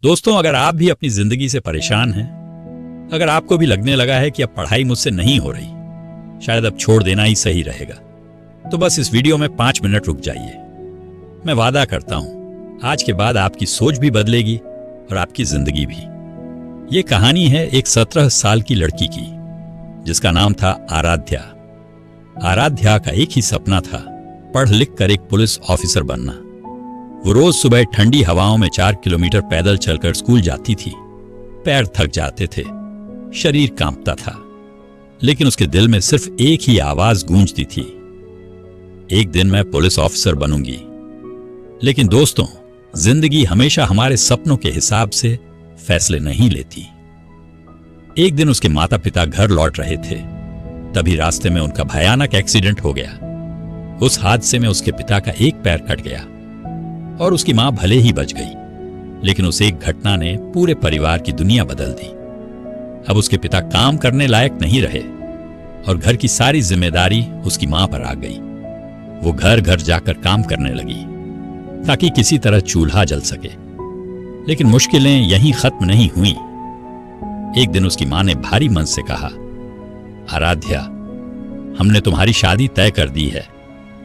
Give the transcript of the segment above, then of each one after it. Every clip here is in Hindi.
दोस्तों, अगर आप भी अपनी जिंदगी से परेशान हैं, अगर आपको भी लगने लगा है कि अब पढ़ाई मुझसे नहीं हो रही, शायद अब छोड़ देना ही सही रहेगा, तो बस इस वीडियो में 5 मिनट रुक जाइए। मैं वादा करता हूं, आज के बाद आपकी सोच भी बदलेगी और आपकी जिंदगी भी। ये कहानी है एक 17 साल की लड़की की, जिसका नाम था आराध्या। आराध्या का एक ही सपना था, पढ़ लिख कर एक पुलिस ऑफिसर बनना। वो रोज सुबह ठंडी हवाओं में 4 किलोमीटर पैदल चलकर स्कूल जाती थी। पैर थक जाते थे, शरीर कांपता था, लेकिन उसके दिल में सिर्फ एक ही आवाज गूंजती थी, एक दिन मैं पुलिस ऑफिसर बनूंगी। लेकिन दोस्तों, जिंदगी हमेशा हमारे सपनों के हिसाब से फैसले नहीं लेती। एक दिन उसके माता पिता घर लौट रहे थे, तभी रास्ते में उनका भयानक एक्सीडेंट हो गया। उस हादसे में उसके पिता का एक पैर कट गया और उसकी मां भले ही बच गई, लेकिन उस एक घटना ने पूरे परिवार की दुनिया बदल दी। अब उसके पिता काम करने लायक नहीं रहे और घर की सारी जिम्मेदारी उसकी मां पर आ गई। वो घर घर जाकर काम करने लगी ताकि किसी तरह चूल्हा जल सके। लेकिन मुश्किलें यहीं खत्म नहीं हुई। एक दिन उसकी मां ने भारी मन से कहा, आराध्या, हमने तुम्हारी शादी तय कर दी है,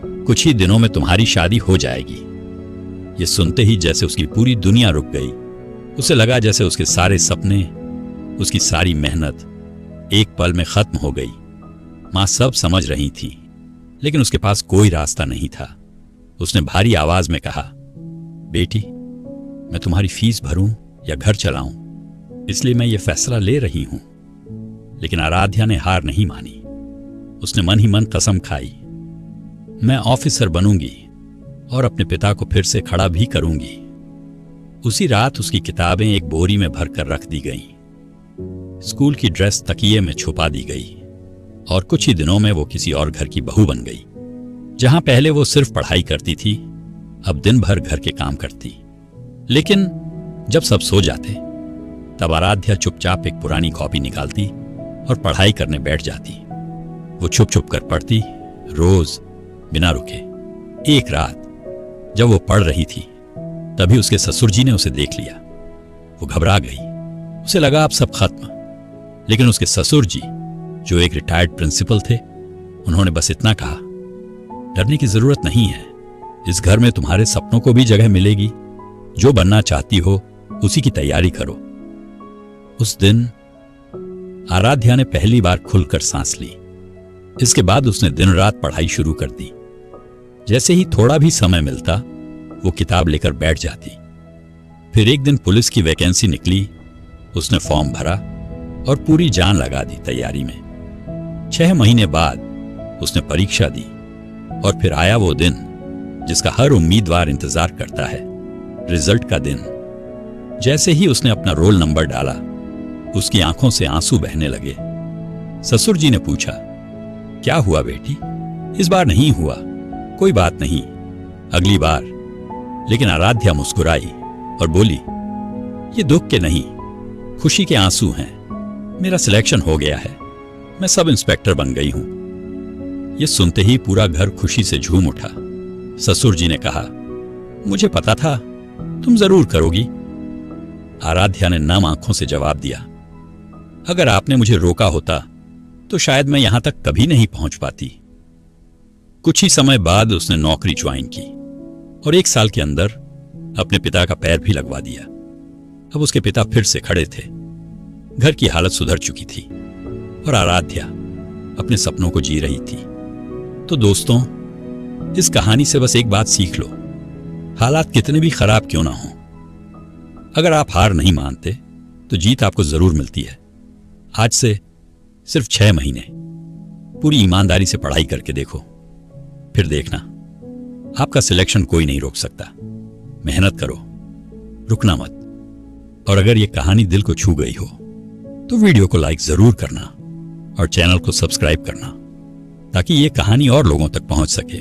कुछ ही दिनों में तुम्हारी शादी हो जाएगी। ये सुनते ही जैसे उसकी पूरी दुनिया रुक गई। उसे लगा जैसे उसके सारे सपने, उसकी सारी मेहनत एक पल में खत्म हो गई। मां सब समझ रही थी, लेकिन उसके पास कोई रास्ता नहीं था। उसने भारी आवाज में कहा, बेटी, मैं तुम्हारी फीस भरूं या घर चलाऊं, इसलिए मैं ये फैसला ले रही हूं। लेकिन आराध्या ने हार नहीं मानी। उसने मन ही मन कसम खाई, मैं ऑफिसर बनूंगी और अपने पिता को फिर से खड़ा भी करूंगी। उसी रात उसकी किताबें एक बोरी में भरकर रख दी गईं। स्कूल की ड्रेस तकिए में छुपा दी गई और कुछ ही दिनों में वो किसी और घर की बहू बन गई। जहां पहले वो सिर्फ पढ़ाई करती थी, अब दिन भर घर के काम करती। लेकिन जब सब सो जाते, तब आराध्या चुपचाप एक पुरानी कॉपी निकालती और पढ़ाई करने बैठ जाती। वो छुप छुप कर पढ़ती, रोज बिना रुके। एक रात जब वो पढ़ रही थी, तभी उसके ससुर जी ने उसे देख लिया। वो घबरा गई, उसे लगा अब सब खत्म। लेकिन उसके ससुर जी, जो एक रिटायर्ड प्रिंसिपल थे, उन्होंने बस इतना कहा, डरने की जरूरत नहीं है, इस घर में तुम्हारे सपनों को भी जगह मिलेगी। जो बनना चाहती हो उसी की तैयारी करो। उस दिन आराध्या ने पहली बार खुलकर सांस ली। इसके बाद उसने दिन रात पढ़ाई शुरू कर दी। जैसे ही थोड़ा भी समय मिलता, वो किताब लेकर बैठ जाती। फिर एक दिन पुलिस की वैकेंसी निकली। उसने फॉर्म भरा और पूरी जान लगा दी तैयारी में। 6 महीने बाद उसने परीक्षा दी और फिर आया वो दिन जिसका हर उम्मीदवार इंतजार करता है, रिजल्ट का दिन। जैसे ही उसने अपना रोल नंबर डाला, उसकी आंखों से आंसू बहने लगे। ससुर जी ने पूछा, क्या हुआ बेटी? इस बार नहीं हुआ, कोई बात नहीं, अगली बार। लेकिन आराध्या मुस्कुराई और बोली, ये दुख के नहीं, खुशी के आंसू हैं। मेरा सिलेक्शन हो गया है, मैं सब इंस्पेक्टर बन गई हूं। ये सुनते ही पूरा घर खुशी से झूम उठा। ससुर जी ने कहा, मुझे पता था तुम जरूर करोगी। आराध्या ने नम आंखों से जवाब दिया, अगर आपने मुझे रोका होता तो शायद मैं यहां तक कभी नहीं पहुंच पाती। कुछ ही समय बाद उसने नौकरी ज्वाइन की और 1 साल के अंदर अपने पिता का पैर भी लगवा दिया। अब उसके पिता फिर से खड़े थे, घर की हालत सुधर चुकी थी और आराध्या अपने सपनों को जी रही थी। तो दोस्तों, इस कहानी से बस एक बात सीख लो, हालात कितने भी खराब क्यों ना हो, अगर आप हार नहीं मानते तो जीत आपको जरूर मिलती है। आज से सिर्फ 6 महीने पूरी ईमानदारी से पढ़ाई करके देखो, फिर देखना, आपका सिलेक्शन कोई नहीं रोक सकता। मेहनत करो, रुकना मत। और अगर ये कहानी दिल को छू गई हो तो वीडियो को लाइक जरूर करना और चैनल को सब्सक्राइब करना, ताकि ये कहानी और लोगों तक पहुंच सके।